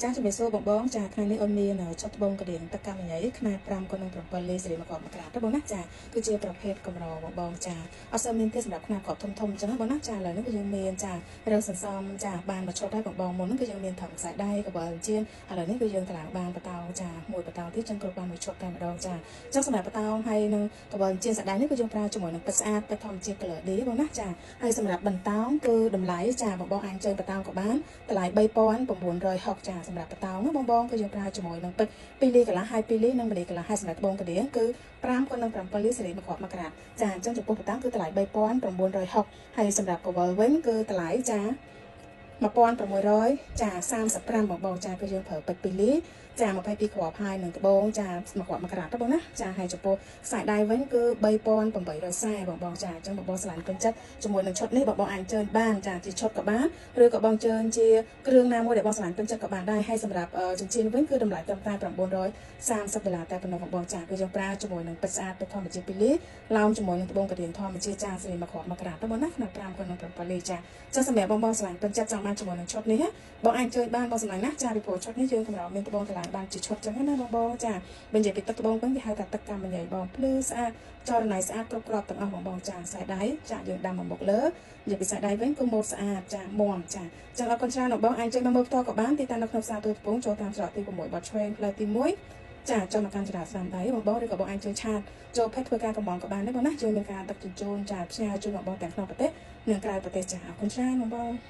ចាជំរាបសួរបងបងចាថ្ងៃនេះអូនមានចុះត្បូងកដៀងទឹកកម្មញ៉ៃខ្នាត5ក៏នឹង7លេខសេរីមកកក្រាទៅបងណាចាគឺជាប្រភេទកម្របងបងចាអត់សូវមានទេសម្រាប់ខ្នាតគ្រាប់ធំអញ្ចឹងបងណាចាឥឡូវនេះគឺយើងមានចារើសន្សំចាបានមកឈុតហើយបងបងមុនហ្នឹងគឺយើងមានថងខ្សែដៃកបិលជៀនឥឡូវនេះគឺយើងកន្លងបានបតោចាមួយបតោទៀតចឹងគ្រប់បានមួយឈុតតែម្ដងចាចឹងសម្រាប់បតោហើយនឹងកបិលជៀនស្ដៃនេះគឺយើងប្រើជាមួយនឹងទឹកស្អាតទឹកធម្មជាតិ color D បងណាចាហើយសម្រាប់បន្តោងគឺតម្លៃចាបងបងអាចជើងបតោងក៏បានតម្លៃ3960ចាសម្រាប់បតោងបងបងគឺយើងប្រើជាមួយនឹងទឹក2លីត្រកន្លះហើយ2លីត្រនិង1លីត្រកន្លះហើយសម្រាប់ត្បូងកដៀងគឺ5ក៏នឹង7លីត្រសេរីមកគ្រាប់មកក្រាតចាអញ្ចឹងចំពោះបតោងគឺតម្លៃ3960ហើយសម្រាប់កវលវិញគឺតម្លៃចា1600ចា35បងបងចាគឺយើងប្រើពេជ្រ2លីចា22គ្រាប់ហើយនឹងត្បូងចាមកគ្រាប់មកក្រាតទៅបងណាចាហើយចំពោះខ្សែដៃវិញគឺ3840បងបងចាអញ្ចឹងបងបងឆ្លាញ់ពេញចិត្តជាមួយនឹងឈុតនេះបងបងអាចជើញបានចាជាឈុតក៏បានឬក៏បងជើញជាគ្រឿងណាមួយដែលបងឆ្លាញ់ពេញចិត្តក៏បានដែរហើយសម្រាប់ចិញ្ចៀនវិញគឺតម្លៃត្រឹមតែ$930តែប៉ុណ្ណោះបងបងចាគឺយើងប្រើជាមួយនឹងពេជ្រស្អាតពេជ្រធម្មជាតិ2លីឡោមជាមួយនឹងត្បូងកដៀងធម្មជាតិចាស្រីមកគ្រាប់មកក្រាតទៅបងណាក្នុង5ក៏នឹង7លីចាចឹងសម្រាប់បងបងឆ្លាញ់ពេញចិត្តចង់បានជាមួយនឹងឈុតនេះបងអាចជើញបានបងសម្លាញ់ណាចាពីព្រោះឈុតនេះយើងកម្រមានត្បូងតម្លៃបានជាឈុតចឹងណាបងបងចាបើនិយាយពីទឹកត្បូងវិញគេហៅថាទឹកកម្មញ៉ៃបងភ្លឺស្អាតចរណៃស្អាតគ្រប់គ្រាប់ទាំងអស់បងបងចាខ្សែដៃចាយើងដាំមកមុខលើនិយាយពីខ្សែដៃវិញគឺម៉ូតស្អាតចាមាំចាចឹងអរគុណច្រើនបងបងអាចជើញមកមើលផ្ទាល់ក៏បានទីតាំងនៅក្នុងផ្សារទូត្បូងចូលតាមច្រកទី6បាត់ឆ្វេងផ្លូវទី1ចាចូលមកកាន់ចរាចរណ៍ស្ដាំដៃបងបងឬក៏បងអាចជើញឆាតចូលភេទធ្វើការកំងក៏បានដែរបងណាយើងមានការដឹកជញ្ជូនចាផ្សាយជូនបងបងទាំងក្នុងប្រទេសនិងក្រៅប្រទេសចាអរគុណច្រើនបងបង